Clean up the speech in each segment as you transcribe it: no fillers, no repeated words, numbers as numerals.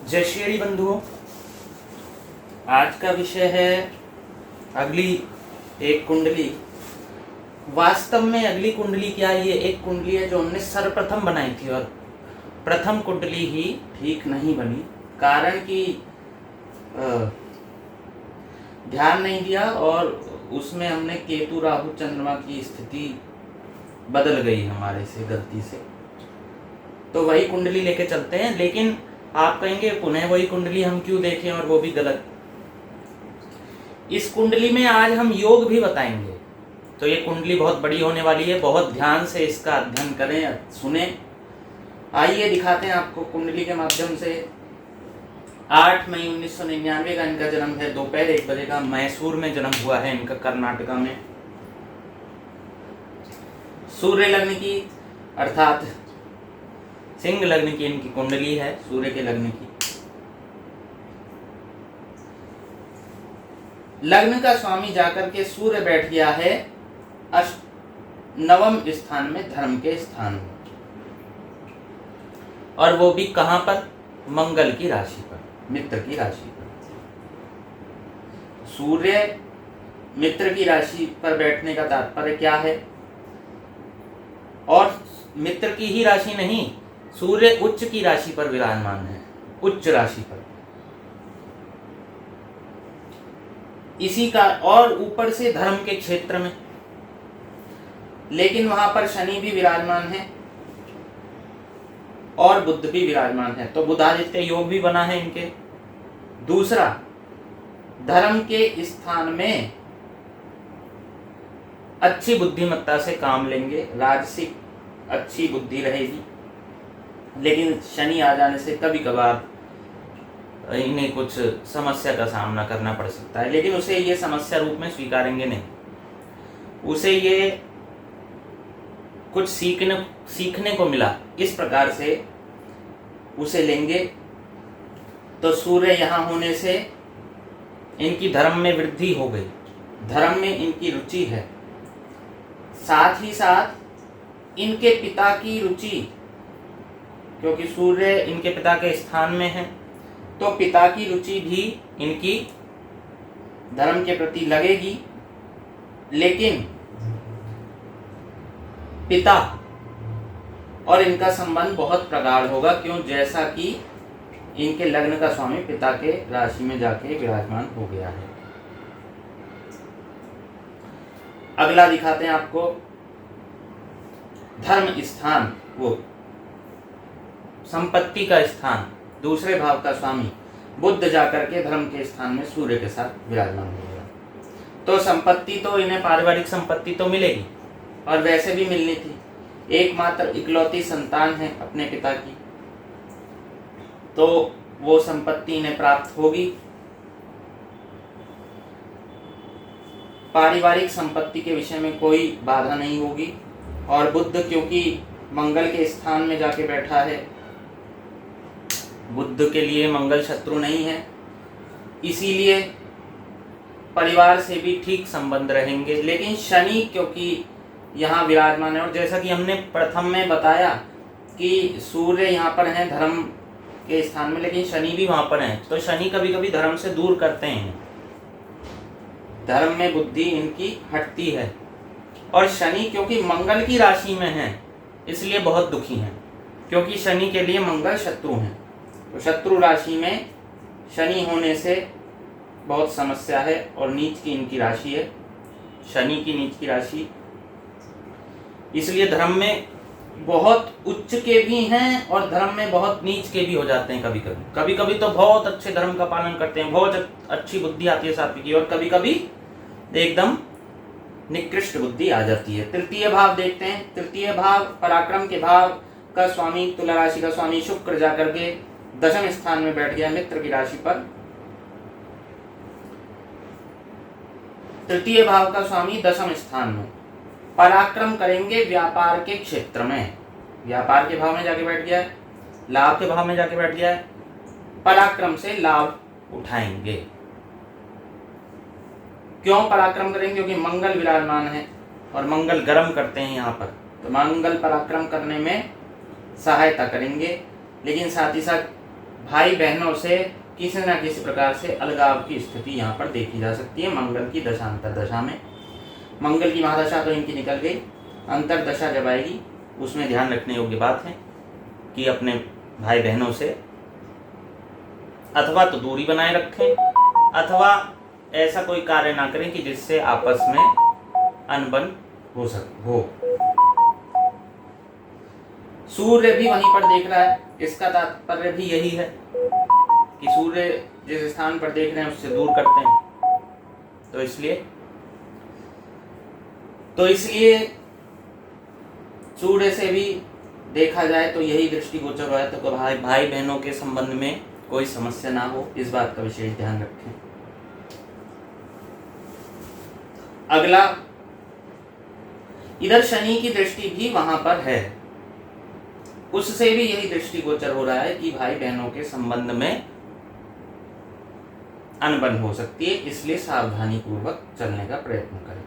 जय श्री हरि बंधुओं, आज का विषय है अगली एक कुंडली। वास्तव में अगली कुंडली क्या, ये एक कुंडली है जो हमने सर्वप्रथम बनाई थी और प्रथम कुंडली ही ठीक नहीं बनी, कारण कि ध्यान नहीं दिया और उसमें हमने केतु राहु चंद्रमा की स्थिति बदल गई हमारे से गलती से। तो वही कुंडली लेके चलते हैं, लेकिन आप कहेंगे पुनः वही कुंडली हम क्यों देखें, और वो भी गलत। इस कुंडली में आज हम योग भी बताएंगे, तो ये कुंडली बहुत बड़ी होने वाली है। बहुत ध्यान से इसका अध्ययन करें, सुने। आइए दिखाते हैं आपको कुंडली के माध्यम से। 8 मई 1999 का इनका जन्म है, दोपहर 1 बजे का। मैसूर में जन्म हुआ है इनका, कर्नाटका में। सूर्य लग्न की अर्थात सिंह लग्न की इनकी कुंडली है, सूर्य के लग्न की। लग्न का स्वामी जाकर के सूर्य बैठ गया है 9वें स्थान में, धर्म के स्थान में, और वो भी कहां पर? मंगल की राशि पर, मित्र की राशि पर। सूर्य मित्र की राशि पर बैठने का तात्पर्य क्या है? और मित्र की ही राशि नहीं, सूर्य उच्च की राशि पर विराजमान है, उच्च राशि पर। इसी का और ऊपर से धर्म के क्षेत्र में, लेकिन वहां पर शनि भी विराजमान है और बुध भी विराजमान है, तो बुधादित्य योग भी बना है इनके। दूसरा, धर्म के स्थान में अच्छी बुद्धिमत्ता से काम लेंगे, राजसिक अच्छी बुद्धि रहेगी, लेकिन शनि आ जाने से कभी कभार इन्हें कुछ समस्या का सामना करना पड़ सकता है, लेकिन उसे ये समस्या रूप में स्वीकारेंगे नहीं। उसे ये कुछ सीखने को मिला, इस प्रकार से उसे लेंगे। तो सूर्य यहाँ होने से इनकी धर्म में वृद्धि हो गई, धर्म में इनकी रुचि है। साथ ही साथ इनके पिता की रुचि, क्योंकि सूर्य इनके पिता के स्थान में है, तो पिता की रुचि भी इनकी धर्म के प्रति लगेगी। लेकिन पिता और इनका संबंध बहुत प्रगाढ़ होगा, क्यों? जैसा कि इनके लग्न का स्वामी पिता के राशि में जाके विराजमान हो गया है। अगला दिखाते हैं आपको धर्म स्थान, वो संपत्ति का स्थान, दूसरे भाव का स्वामी बुध जाकर के धर्म के स्थान में सूर्य के साथ विराजमान हो गया। तो संपत्ति तो इन्हें पारिवारिक संपत्ति तो मिलेगी, और वैसे भी मिलनी थी। एकमात्र इकलौती संतान है अपने पिता की, तो वो संपत्ति इन्हें प्राप्त होगी। पारिवारिक संपत्ति के विषय में कोई बाधा नहीं होगी। और बुध क्योंकि मंगल के स्थान में जाके बैठा है, बुध के लिए मंगल शत्रु नहीं है, इसीलिए परिवार से भी ठीक संबंध रहेंगे। लेकिन शनि क्योंकि यहाँ विराजमान है, और जैसा कि हमने प्रथम में बताया कि सूर्य यहाँ पर है धर्म के स्थान में, लेकिन शनि भी वहाँ पर है, तो शनि कभी कभी धर्म से दूर करते हैं, धर्म में बुद्धि इनकी हटती है। और शनि क्योंकि मंगल की राशि में है, इसलिए बहुत दुखी हैं, क्योंकि शनि के लिए मंगल शत्रु हैं। तो शत्रु राशि में शनि होने से बहुत समस्या है, और नीच की इनकी राशि है, शनि की नीच की राशि, इसलिए धर्म में बहुत उच्च के भी हैं और धर्म में बहुत नीच के भी हो जाते हैं। कभी कभी तो बहुत अच्छे धर्म का पालन करते हैं, बहुत अच्छी बुद्धि आती है सात्विक की, और कभी कभी एकदम निकृष्ट बुद्धि आ जाती है। तृतीय भाव देखते हैं। तृतीय भाव पराक्रम के भाव का स्वामी, तुला राशि का स्वामी शुक्र जाकर के 10वें स्थान में बैठ गया, मित्र की राशि पर। तृतीय भाव का स्वामी 10वें स्थान में, पराक्रम करेंगे व्यापार के क्षेत्र में, व्यापार के भाव में जाके बैठ गया है, लाभ के भाव में जाके बैठ गया है, पराक्रम से लाभ उठाएंगे। क्यों पराक्रम करेंगे? क्योंकि मंगल विराजमान है, और मंगल गर्म करते हैं यहाँ पर, तो मंगल पराक्रम करने में सहायता करेंगे। लेकिन साथ ही साथ भाई बहनों से किसी न किसी प्रकार से अलगाव की स्थिति यहाँ पर देखी जा सकती है मंगल की दशा अंतर दशा में। मंगल की महादशा तो इनकी निकल गई, अंतर दशा जब आएगी उसमें ध्यान रखने योग्य बात है कि अपने भाई बहनों से अथवा तो दूरी बनाए रखें अथवा ऐसा कोई कार्य ना करें कि जिससे आपस में अनबन हो। सूर्य भी वहीं पर देख रहा है, इसका तात्पर्य भी यही है कि सूर्य जिस स्थान पर देख रहे हैं उससे दूर करते हैं। तो इसलिए सूर्य से भी देखा जाए तो यही दृष्टिगोचर हो जाता है। तो भाई बहनों के संबंध में कोई समस्या ना हो, इस बात का विशेष ध्यान रखें। अगला, इधर शनि की दृष्टि भी वहां पर है, उससे भी यही दृष्टिगोचर हो रहा है कि भाई बहनों के संबंध में अनबन हो सकती है, इसलिए सावधानी पूर्वक चलने का प्रयत्न करें।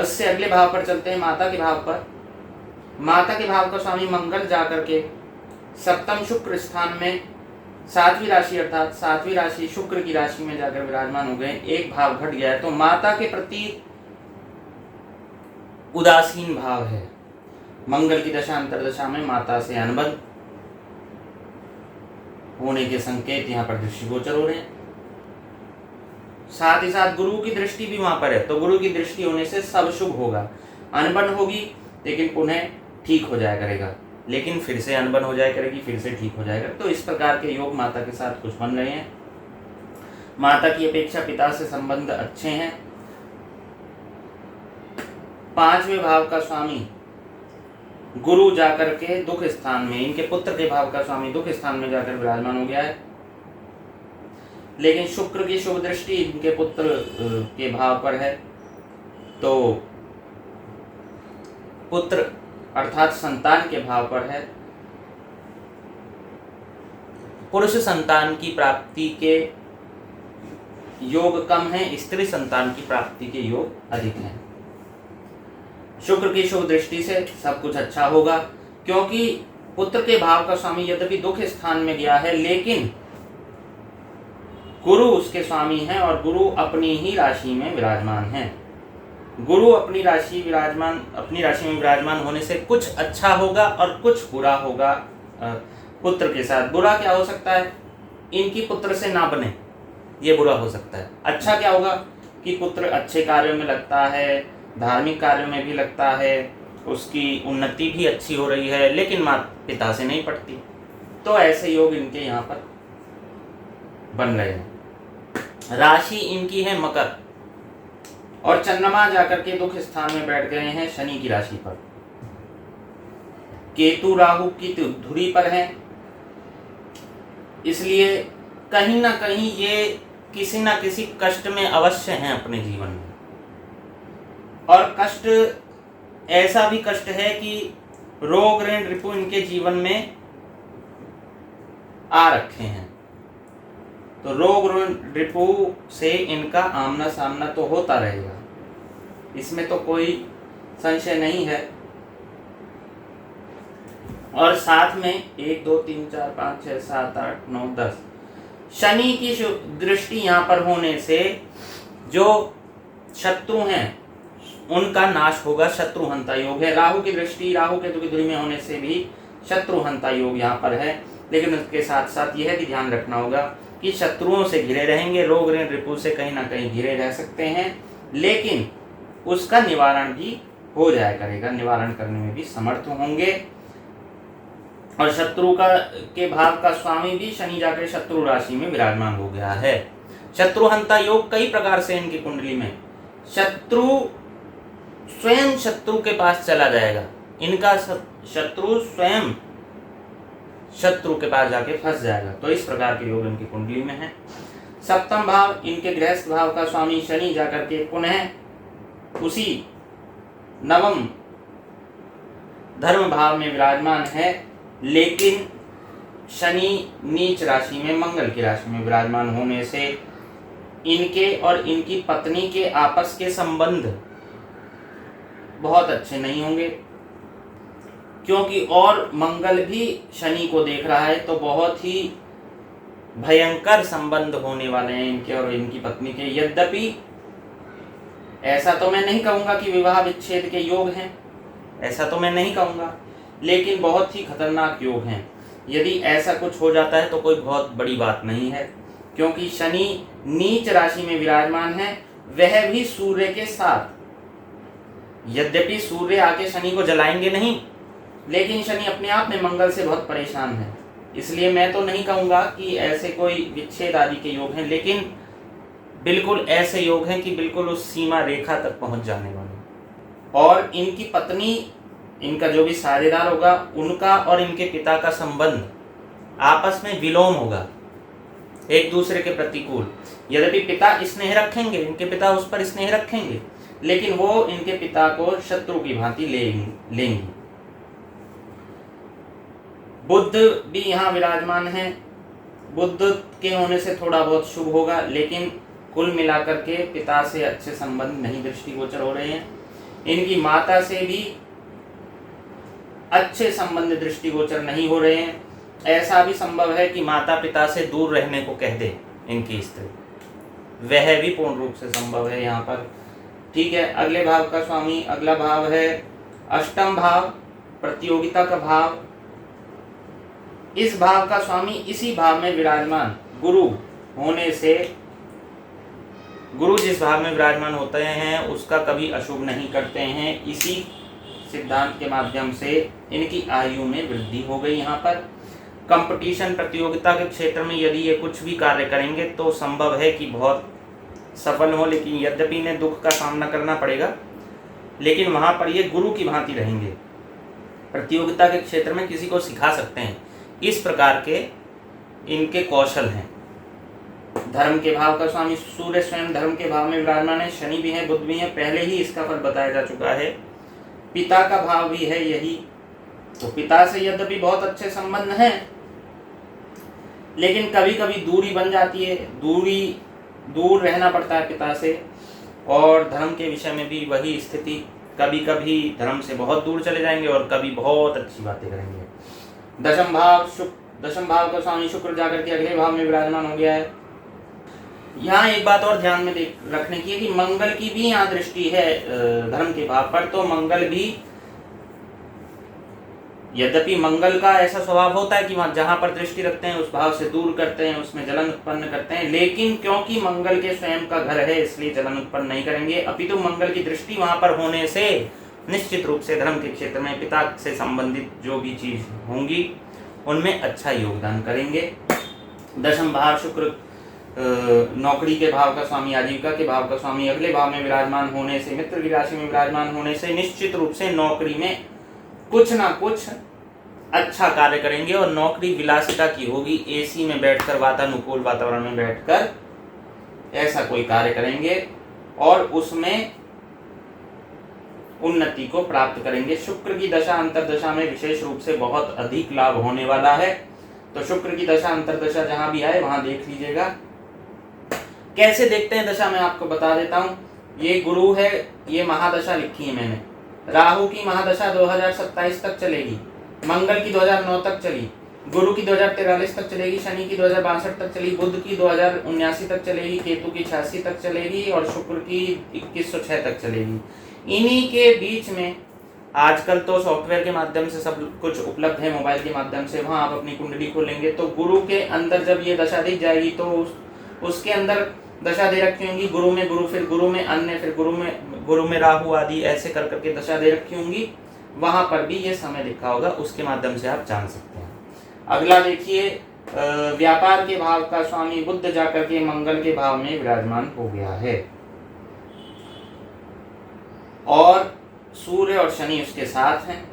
इससे अगले भाव पर चलते हैं, माता के भाव पर। माता के भाव का स्वामी मंगल जाकर के सप्तम शुक्र स्थान में 7वीं राशि अर्थात 7वीं राशि शुक्र की राशि में जाकर विराजमान हो गए, एक भाव घट गया है। तो माता के प्रति उदासीन भाव है। मंगल की दशा अंतर दशा में माता से अनबन होने के संकेत यहाँ पर दृष्टिगोचर हो रहे हैं। साथ ही साथ गुरु की दृष्टि भी वहां पर है, तो गुरु की दृष्टि होने से सब शुभ होगा। अनबन होगी लेकिन पुनः ठीक हो जाया करेगा, लेकिन फिर से अनबन हो जाया करेगी, फिर से ठीक हो जाएगा। तो इस प्रकार के योग माता के साथ कुछ बन रहे हैं। माता की अपेक्षा पिता से संबंध अच्छे हैं। 5वें भाव का स्वामी गुरु जाकर के दुख स्थान में, इनके पुत्र के भाव का स्वामी दुख स्थान में जाकर विराजमान हो गया है, लेकिन शुक्र की शुभ दृष्टि इनके पुत्र के भाव पर है। तो पुत्र अर्थात संतान के भाव पर है। पुरुष संतान की प्राप्ति के योग कम है, स्त्री संतान की प्राप्ति के योग अधिक हैं। शुक्र की शुभ दृष्टि से सब कुछ अच्छा होगा, क्योंकि पुत्र के भाव का स्वामी यद्यपि दुख स्थान में गया है, लेकिन गुरु उसके स्वामी हैं और गुरु अपनी ही राशि में विराजमान हैं। गुरु अपनी राशि में विराजमान होने से कुछ अच्छा होगा और कुछ बुरा होगा पुत्र के साथ। बुरा क्या हो सकता है? इनकी पुत्र से ना बने, ये बुरा हो सकता है। अच्छा क्या होगा कि पुत्र अच्छे कार्यों में लगता है, धार्मिक कार्यों में भी लगता है, उसकी उन्नति भी अच्छी हो रही है, लेकिन माता पिता से नहीं पड़ती। तो ऐसे योग इनके यहाँ पर बन रहे हैं। राशि इनकी है मकर और चंद्रमा जाकर के दुख स्थान में बैठ गए हैं शनि की राशि पर। केतु राहु की धुरी पर है, इसलिए कहीं ना कहीं ये किसी ना किसी कष्ट में अवश्य हैं अपने जीवन में। और कष्ट ऐसा भी कष्ट है कि रोग ऋण रिपु इनके जीवन में आ रखे हैं। तो रोग ऋण रिपु से इनका आमना सामना तो होता रहेगा, इसमें तो कोई संशय नहीं है। और साथ में 1 2 3 4 5 6 7 8 9 10 शनि की दृष्टि यहाँ पर होने से जो शत्रु हैं उनका नाश होगा, शत्रुहंता योग है। राहु की दृष्टि राहु केतु की धुरी में होने से भी शत्रुहंता योग यहाँ पर है, लेकिन उसके साथ साथ यह भी ध्यान रखना होगा कि शत्रुओं से घिरे रहेंगे, रोग ऋण रिपु से कहीं ना कहीं घिरे रह सकते हैं, लेकिन उसका निवारण भी हो जाया करेगा, निवारण करने में भी समर्थ होंगे। और शत्रु के भाव का स्वामी भी शनि जाकर शत्रु राशि में विराजमान हो गया है। शत्रुहंता योग कई प्रकार से इनकी कुंडली में, शत्रु स्वयं शत्रु के पास चला जाएगा, इनका शत्रु स्वयं शत्रु के पास जाके फंस जाएगा। तो इस प्रकार के योग इनकी कुंडली में है। सप्तम भाव इनके गृहस्थ भाव का स्वामी शनि जाकर के पुनः उसी नवम धर्म भाव में विराजमान है, लेकिन शनि नीच राशि में मंगल की राशि में विराजमान होने से इनके और इनकी पत्नी के आपस के संबंध बहुत अच्छे नहीं होंगे। क्योंकि और मंगल भी शनि को देख रहा है, तो बहुत ही भयंकर संबंध होने वाले हैं इनके और इनकी पत्नी के। यद्यपि ऐसा तो मैं नहीं कहूँगा कि विवाह विच्छेद के योग हैं, ऐसा तो मैं नहीं कहूँगा, लेकिन बहुत ही खतरनाक योग हैं। यदि ऐसा कुछ हो जाता है तो कोई बहुत बड़ी बात नहीं है, क्योंकि शनि नीच राशि में विराजमान है, वह भी सूर्य के साथ। यद्यपि सूर्य आके शनि को जलाएंगे नहीं, लेकिन शनि अपने आप में मंगल से बहुत परेशान है। इसलिए मैं तो नहीं कहूँगा कि ऐसे कोई विच्छेद आदि के योग हैं, लेकिन बिल्कुल ऐसे योग हैं कि बिल्कुल उस सीमा रेखा तक पहुंच जाने वाले। और इनकी पत्नी, इनका जो भी साझेदार होगा, उनका और इनके पिता का संबंध आपस में विलोम होगा, एक दूसरे के प्रतिकूल। यद्यपि पिता स्नेह रखेंगे, इनके पिता उस पर स्नेह रखेंगे, लेकिन वो इनके पिता को शत्रु की भांति लेंगी। बुध भी यहाँ विराजमान है। बुध के होने से थोड़ा बहुत शुभ होगा, लेकिन कुल मिलाकर के पिता से अच्छे संबंध नहीं दृष्टिगोचर हो रहे हैं। इनकी माता से भी अच्छे संबंध दृष्टिगोचर नहीं हो रहे हैं। ऐसा भी संभव है कि माता पिता से दूर रहने को कह दे इनकी स्त्री, वह भी पूर्ण रूप से संभव है यहाँ पर। ठीक है, अगले भाव का स्वामी, अगला भाव है अष्टम भाव, प्रतियोगिता का भाव। इस भाव का स्वामी इसी भाव में विराजमान गुरु होने से, गुरु जिस भाव में विराजमान होते हैं उसका कभी अशुभ नहीं करते हैं। इसी सिद्धांत के माध्यम से इनकी आयु में वृद्धि हो गई। यहाँ पर कंपटीशन, प्रतियोगिता के क्षेत्र में यदि ये कुछ भी कार्य करेंगे तो संभव है कि बहुत सफल हो, लेकिन यद्यपि इन्हें दुख का सामना करना पड़ेगा, लेकिन वहाँ पर ये गुरु की भांति रहेंगे। प्रतियोगिता के क्षेत्र में किसी को सिखा सकते हैं, इस प्रकार के इनके कौशल हैं। धर्म के भाव का स्वामी सूर्य स्वयं धर्म के भाव में विराजमान है। शनि भी है, बुध भी है, पहले ही इसका फल बताया जा चुका है। पिता का भाव भी है यही, तो पिता से यद्यपि बहुत अच्छे संबंध हैं, लेकिन कभी कभी दूरी बन जाती है, दूर रहना पड़ता है पिता से। और धर्म के विषय में भी वही स्थिति, कभी कभी धर्म से बहुत दूर चले जाएंगे और कभी बहुत अच्छी बातें करेंगे। दशम भाव का स्वामी शुक्र जाकर के अगले भाव में विराजमान हो गया है। यहाँ एक बात और ध्यान में रखने की है कि मंगल की भी यहाँ दृष्टि है धर्म के भाव पर, तो मंगल भी, यद्यपि मंगल का ऐसा स्वभाव होता है कि वहां जहां पर दृष्टि रखते हैं उस भाव से दूर करते हैं, उसमें जलन उत्पन्न करते हैं, लेकिन क्योंकि मंगल के स्वयं का घर है इसलिए जलन उत्पन्न नहीं करेंगे। अपितु मंगल की दृष्टि वहां पर होने से निश्चित रूप से धर्म के क्षेत्र में पिता से संबंधित जो भी चीज होंगी उनमें अच्छा योगदान करेंगे। दशम भाव शुक्र नौकरी के भाव का स्वामी, आजीविका के भाव का स्वामी, अगले भाव में विराजमान होने से, मित्र की राशि में विराजमान होने से निश्चित रूप से नौकरी में कुछ ना कुछ अच्छा कार्य करेंगे। और नौकरी विलासिता की होगी, एसी में बैठकर, वातानुकूल वातावरण में बैठकर ऐसा कोई कार्य करेंगे और उसमें उन्नति को प्राप्त करेंगे। शुक्र की दशा अंतरदशा में विशेष रूप से बहुत अधिक लाभ होने वाला है, तो शुक्र की दशा अंतरदशा जहां भी आए वहां देख लीजिएगा। कैसे देखते हैं दशा, मैं आपको बता देता हूं। ये गुरु है, ये महादशा लिखी है मैंने। राहु की महादशा 2027 तक चलेगी, मंगल की 2009 तक चली, गुरु की 2043 तक चलेगी, शनि की 2062 तक चली, बुध की 2079 तक चलेगी, केतु की 86 तक चलेगी और शुक्र की 2106 तक चलेगी। इन्हीं के बीच में आजकल तो सॉफ्टवेयर के माध्यम से सब कुछ उपलब्ध है, मोबाइल के माध्यम से, वहां आप अपनी कुंडली खोलेंगे तो गुरु के अंदर जब ये दशा दिख जाएगी तो उसके अंदर दशा दे रखी होंगी, गुरु में गुरु, फिर गुरु में अन्य, फिर गुरु में राहु आदि, ऐसे कर करके दशा दे रखी होंगी, वहां पर भी ये समय लिखा होगा, उसके माध्यम से आप जान सकते हैं। अगला देखिए, व्यापार के भाव का स्वामी बुध जाकर के मंगल के भाव में विराजमान हो गया है और सूर्य और शनि उसके साथ हैं।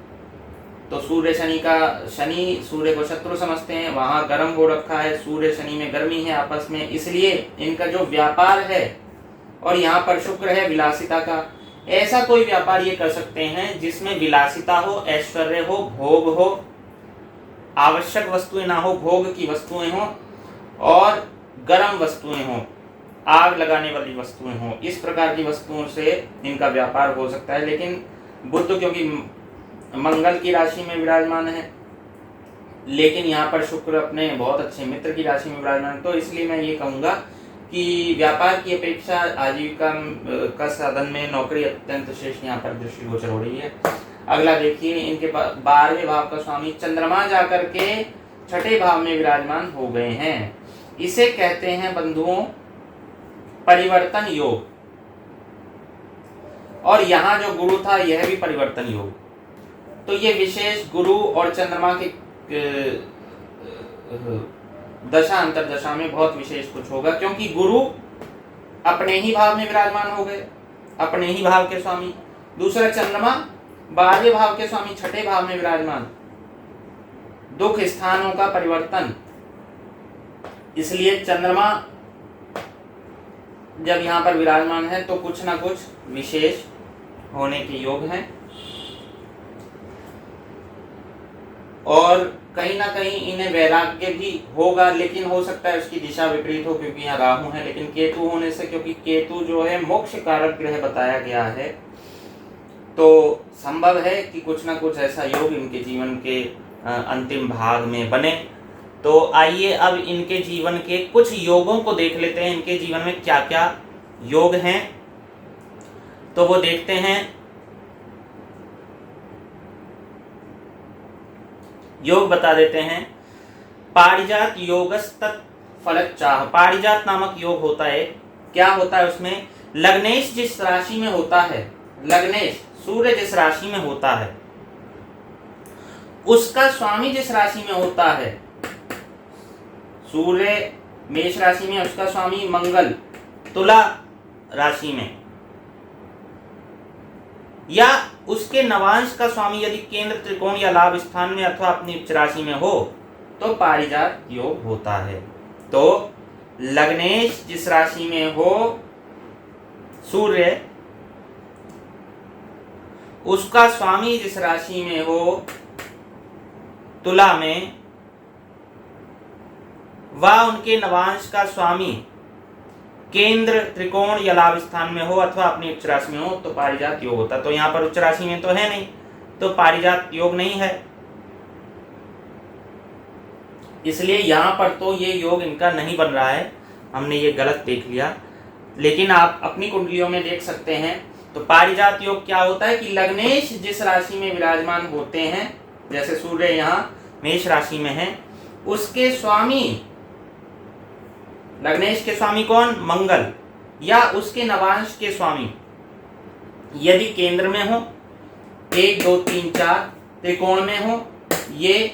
तो शनि सूर्य को शत्रु समझते हैं, वहां गर्म हो रखा है, सूर्य शनि में गर्मी है आपस में, इसलिए इनका जो व्यापार है, और यहाँ पर शुक्र है विलासिता का, ऐसा कोई व्यापार ये कर सकते हैं जिसमें विलासिता हो, ऐश्वर्य हो, भोग हो, आवश्यक वस्तुएं ना हो, भोग की वस्तुएं हो और गर्म वस्तुएं हो, आग लगाने वाली वस्तुएं हो, इस प्रकार की वस्तुओं से इनका व्यापार हो सकता है। लेकिन बुध क्योंकि मंगल की राशि में विराजमान है, लेकिन यहाँ पर शुक्र अपने बहुत अच्छे मित्र की राशि में विराजमान है। तो इसलिए मैं ये कहूँगा कि व्यापार की अपेक्षा आजीविका का साधन में नौकरी अत्यंत श्रेष्ठ यहाँ पर दृष्टिगोचर हो रही है। अगला देखिए, इनके 12वें भाव का स्वामी चंद्रमा जाकर के 6ठे भाव में विराजमान हो गए हैं। इसे कहते हैं बंधुओं परिवर्तन योग, और यहाँ जो गुरु था यह भी परिवर्तन योग। तो ये विशेष गुरु और चंद्रमा के दशा अंतरदशा में बहुत विशेष कुछ होगा, क्योंकि गुरु अपने ही भाव में विराजमान हो गए, अपने ही भाव के स्वामी। दूसरा चंद्रमा 12वें भाव के स्वामी 6ठे भाव में विराजमान, दुख स्थानों का परिवर्तन। इसलिए चंद्रमा जब यहाँ पर विराजमान है तो कुछ ना कुछ विशेष होने के योग हैं, और कहीं ना कहीं इन्हें वैराग्य भी होगा, लेकिन हो सकता है उसकी दिशा विपरीत हो, क्योंकि यहाँ राहु है। लेकिन केतु होने से, क्योंकि केतु जो है मोक्ष कारक ग्रह बताया गया है, तो संभव है कि कुछ ना कुछ ऐसा योग इनके जीवन के अंतिम भाग में बने। तो आइए अब इनके जीवन के कुछ योगों को देख लेते हैं, इनके जीवन में क्या क्या योग हैं तो वो देखते हैं। योग बता देते हैं। पारिजात योगस्तत् फलच्चाह, पारिजात नामक योग होता है। क्या होता है उसमें? लग्नेश जिस राशि में होता है, लग्नेश सूर्य जिस राशि में होता है, उसका स्वामी जिस राशि में होता है, सूर्य मेष राशि में, उसका स्वामी मंगल तुला राशि में, या उसके नवांश का स्वामी यदि केंद्र त्रिकोण या लाभ स्थान में अथवा अपनी उच्च राशि में हो तो पारिजात योग होता है। तो लग्नेश जिस राशि में हो सूर्य, उसका स्वामी जिस राशि में हो तुला में, व उनके नवांश का स्वामी केंद्र त्रिकोण या लाभ स्थान में हो अथवा अपनी उच्च राशि में हो तो पारिजात योग होता है। तो यहाँ पर उच्च राशि में तो है नहीं, तो पारिजात योग नहीं है, इसलिए यहाँ पर तो ये योग इनका नहीं बन रहा है। हमने ये गलत देख लिया, लेकिन आप अपनी कुंडलियों में देख सकते हैं। तो पारिजात योग क्या होता है कि लग्नेश जिस राशि में विराजमान होते हैं, जैसे सूर्य यहाँ मेष राशि में है, उसके स्वामी, लग्नेश के स्वामी कौन? मंगल, या उसके नवांश के स्वामी यदि केंद्र में हो, 1 2 3 4 त्रिकोण में हो, ये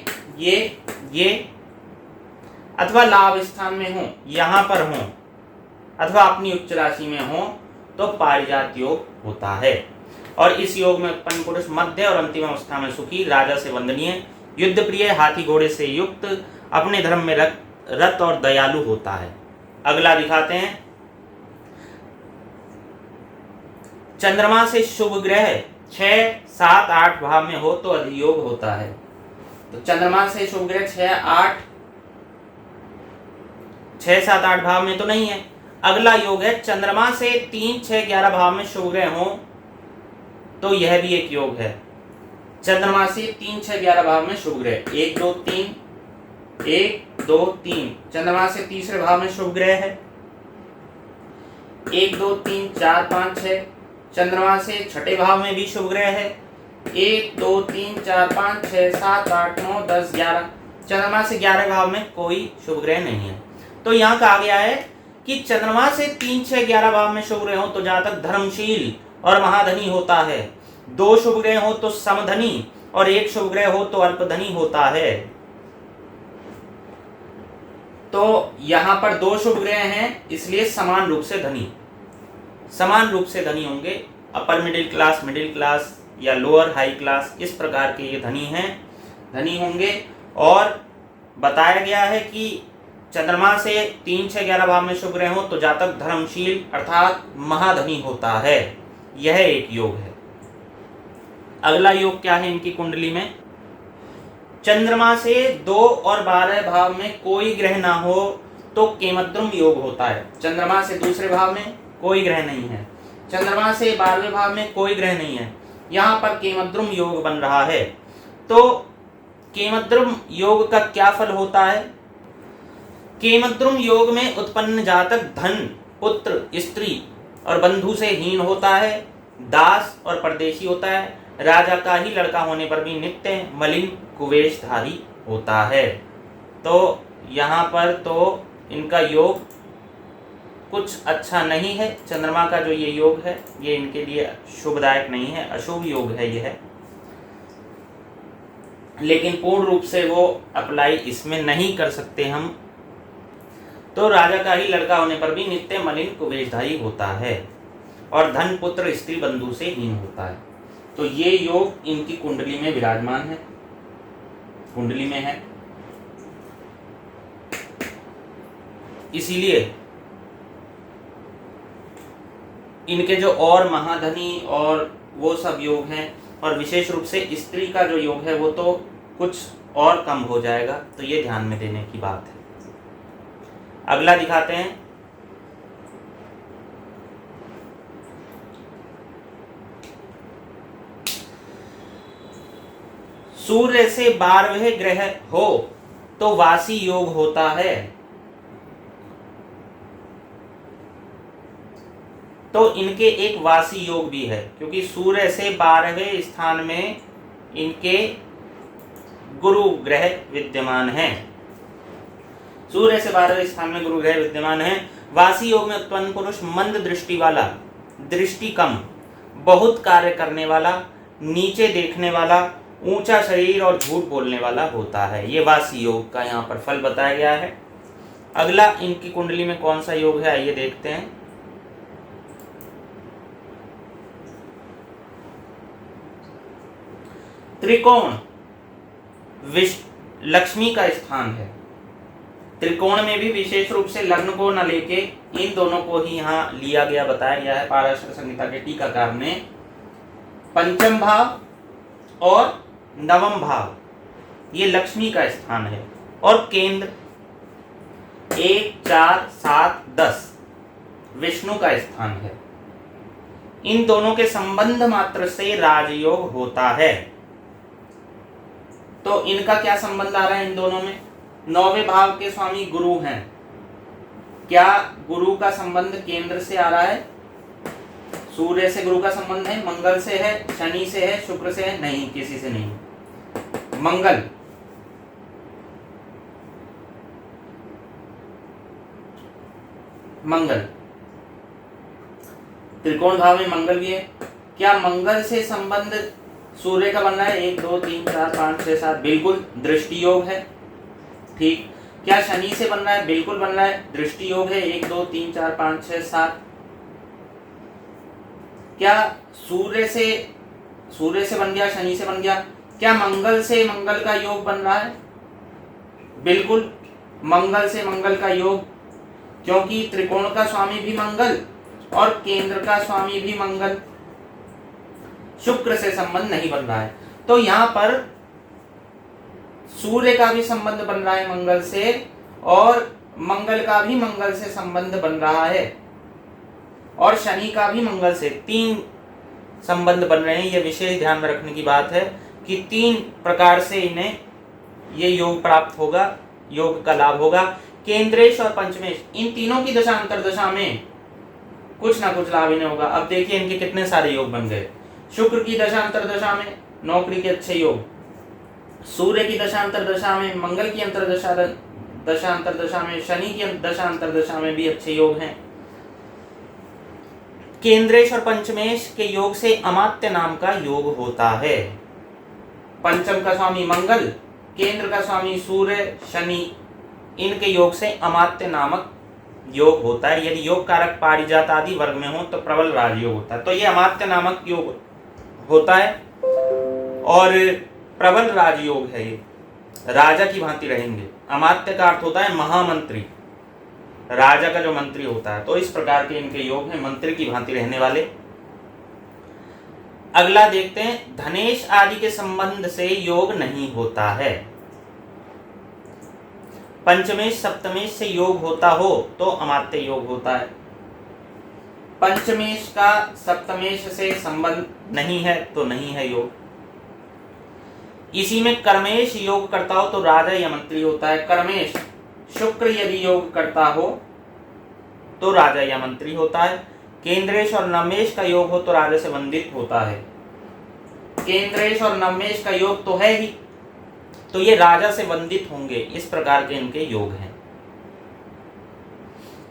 अथवा लाभ स्थान में हो, यहां पर हो, अथवा अपनी उच्च राशि में हो तो पारिजात योग होता है। और इस योग में उत्पन्न पुरुष मध्य और अंतिम अवस्था में सुखी, राजा से वंदनीय, युद्ध प्रिय, हाथी घोड़े से युक्त, अपने धर्म में रत और दयालु होता है। अगला दिखाते हैं। चंद्रमा से शुभ ग्रह 6 7 8 भाव में हो तो अधियोग होता है। तो चंद्रमा से शुभ ग्रह 6 7 8 भाव में तो नहीं है। अगला योग है चंद्रमा से 3 6 11 भाव में शुभ ग्रह हो तो यह भी एक योग है। चंद्रमा से 3 6 11 भाव में शुभ ग्रह, 1 2 3 चंद्रमा से तीसरे भाव में शुभ ग्रह है। 1 2 3 4 5 6 चंद्रमा से छठे भाव में भी शुभ ग्रह है। 1 2 3 4 5 6 7 8 9 10 11 चंद्रमा से 11 भाव में कोई शुभ ग्रह नहीं है। तो यहाँ कहा गया है कि चंद्रमा से 3 6 11 भाव में शुभ ग्रह हो तो जातक धर्मशील और महाधनी होता है। 2 शुभ ग्रह हो तो समधनी और 1 शुभ ग्रह हो तो अल्पधनी होता है। तो यहां पर 2 शुभ ग्रह हैं, इसलिए समान रूप से धनी होंगे। अपर मिडिल क्लास या लोअर हाई क्लास, इस प्रकार के ये धनी होंगे। और बताया गया है कि चंद्रमा से 3 6 11 भाव में शुभ ग्रह हो तो जातक धर्मशील अर्थात महाधनी होता है। यह एक योग है। अगला योग क्या है इनकी कुंडली में? चंद्रमा से 2 और 12 भाव में कोई ग्रह ना हो तो केमद्रुम योग होता है। चंद्रमा से दूसरे भाव में कोई ग्रह नहीं है, चंद्रमा से 12वें भाव में कोई ग्रह नहीं है, यहाँ पर केमद्रुम योग बन रहा है। तो केमद्रुम योग का क्या फल होता है? केमद्रुम योग में उत्पन्न जातक धन, पुत्र, स्त्री और बंधु से हीन होता है, दास और परदेशी होता है, राजा का ही लड़का होने पर भी नित्य मलिन कुवेशधारी होता है। तो यहाँ पर तो इनका योग कुछ अच्छा नहीं है। चंद्रमा का जो ये योग है ये इनके लिए शुभदायक नहीं है, अशुभ योग है यह। लेकिन पूर्ण रूप से वो अप्लाई इसमें नहीं कर सकते हम। तो राजा का ही लड़का होने पर भी नित्य मलिन कुवेशधारी होता है और धन, पुत्र, स्त्री, बंधु से हीन होता है। तो ये योग इनकी कुंडली में विराजमान है, कुंडली में है। इसीलिए इनके जो और महाधनी और वो सब योग हैं, और विशेष रूप से स्त्री का जो योग है वो तो कुछ और कम हो जाएगा। तो ये ध्यान में देने की बात है। अगला दिखाते हैं। सूर्य से 12वें ग्रह हो तो वासी योग होता है। तो इनके एक वासी योग भी है, क्योंकि सूर्य से 12वें स्थान में इनके गुरु ग्रह विद्यमान हैं। सूर्य से 12वें स्थान में गुरु ग्रह विद्यमान है। वासी योग में उत्पन्न पुरुष मंद दृष्टि वाला, दृष्टि कम, बहुत कार्य करने वाला, नीचे देखने वाला, ऊंचा शरीर और झूठ बोलने वाला होता है। ये वासी योग का यहाँ पर फल बताया गया है। अगला इनकी कुंडली में कौन सा योग है आइए देखते हैं। त्रिकोण लक्ष्मी का स्थान है। त्रिकोण में भी विशेष रूप से लग्न को न लेके इन दोनों को ही यहाँ लिया गया, बताया गया है पाराशर संहिता के टीकाकार ने। पंचम भाव और नवम भाव ये लक्ष्मी का स्थान है और केंद्र 1, 4, 7, 10 विष्णु का स्थान है। इन दोनों के संबंध मात्र से राजयोग होता है। तो इनका क्या संबंध आ रहा है इन दोनों में? 9वें भाव के स्वामी गुरु हैं। क्या गुरु का संबंध केंद्र से आ रहा है? सूर्य से गुरु का संबंध है, मंगल से है, शनि से है, शुक्र से है? नहीं, किसी से नहीं। मंगल त्रिकोण भाव में मंगल भी है। क्या मंगल से संबंध सूर्य का बन रहा है? 1, 2, 3, 4, 5, 6, 7 बिल्कुल दृष्टि योग है। ठीक। क्या शनि से बन रहा है? बिल्कुल बन रहा है, दृष्टि योग है। 1, 2, 3, 4, 5, 6, 7। क्या सूर्य से बन गया, शनि से बन गया? क्या मंगल से मंगल का योग बन रहा है? बिल्कुल मंगल से मंगल का योग, क्योंकि त्रिकोण का स्वामी भी मंगल और केंद्र का स्वामी भी मंगल। शुक्र से संबंध नहीं बन रहा है। तो यहाँ पर सूर्य का भी संबंध बन रहा है मंगल से और मंगल का भी मंगल से संबंध बन रहा है और शनि का भी मंगल से। 3 संबंध बन रहे हैं। यह विशेष ध्यान में रखने की बात है कि 3 प्रकार से इन्हें ये योग प्राप्त होगा, योग का लाभ होगा। केंद्रेश और पंचमेश इन तीनों की दशा अंतर्दशा में कुछ ना कुछ लाभ इन्हें होगा। अब देखिए इनके कितने सारे योग बन गए। शुक्र की दशा अंतर्दशा में नौकरी के अच्छे योग, सूर्य की दशा अंतर्दशा में, मंगल की दशा अंतर्दशा में, शनि की दशा अंतर्दशा में भी अच्छे योग हैं। केंद्रेश और पंचमेश के योग से अमात्य नाम का योग होता है। पंचम का स्वामी मंगल, केंद्र का स्वामी सूर्य, शनि, इनके योग से अमात्य नामक योग होता है। यदि योग कारक पारिजात आदि वर्ग में हो तो प्रबल राजयोग होता है। तो ये अमात्य नामक योग होता है और प्रबल राजयोग है। ये राजा की भांति रहेंगे। अमात्य का अर्थ होता है महामंत्री, राजा का जो मंत्री होता है। तो इस प्रकार के इनके योग हैं, मंत्री की भांति रहने वाले। अगला देखते हैं, धनेश आदि के संबंध से योग नहीं होता है। पंचमेश सप्तमेश से योग होता हो तो अमात्य योग होता है। पंचमेश का सप्तमेश से संबंध नहीं है तो नहीं है योग। इसी में कर्मेश योग करता हो तो राजा या मंत्री होता है। कर्मेश शुक्र यदि योग करता हो तो राजा या मंत्री होता है। केंद्रेश और नवमेश का योग हो तो राजा से वंदित होता है। केंद्रेश और नवमेश का योग तो है ही, तो ये राजा से वंदित होंगे। इस प्रकार के इनके योग हैं।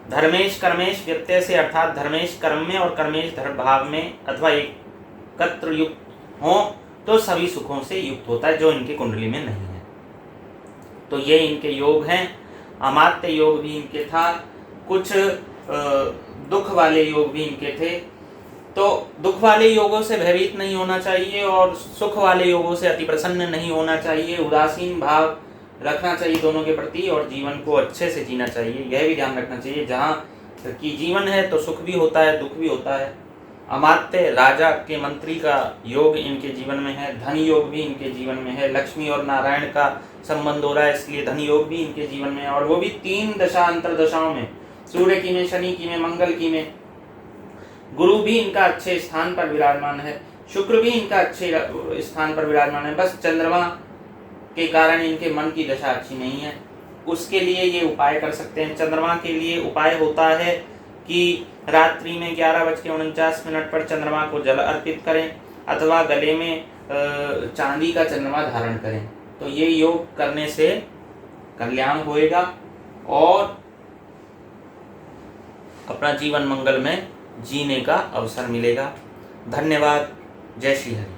धर्मेश कर्मेश व्यत्यय से, अर्थात धर्मेश कर्म में और कर्मेश धर्म भाव में अथवा एकत्र युक्त हो तो सभी सुखों से युक्त होता है, जो इनके कुंडली में नहीं है। तो ये इनके योग हैं। अमात्य योग भी इनके था। कुछ दुख वाले योग भी इनके थे। तो दुख वाले योगों से भयभीत नहीं होना चाहिए और सुख वाले योगों से अति प्रसन्न नहीं होना चाहिए। उदासीन भाव रखना चाहिए दोनों के प्रति और जीवन को अच्छे से जीना चाहिए। यह भी ध्यान रखना चाहिए, जहाँ की जीवन है तो सुख भी होता है, दुख भी होता है। अमात्य राजा के मंत्री का योग इनके जीवन में है। धन योग भी इनके जीवन में है। लक्ष्मी और नारायण का संबंध हो रहा है, इसलिए धन योग भी इनके जीवन में है। और वो भी 3 दशा अंतर दशाओं में, सूर्य की में, शनि की में, मंगल की में। गुरु भी इनका अच्छे स्थान पर विराजमान है। शुक्र भी इनका अच्छे स्थान पर विराजमान है। बस चंद्रमा के कारण इनके मन की दशा अच्छी नहीं है। उसके लिए ये उपाय कर सकते हैं। चंद्रमा के लिए उपाय होता है कि रात्रि में 11:49 पर चंद्रमा को जल अर्पित करें अथवा गले में चांदी का चंद्रमा धारण करें। तो ये योग करने से कल्याण होएगा और अपना जीवन मंगल में जीने का अवसर मिलेगा। धन्यवाद। जय श्री हरि।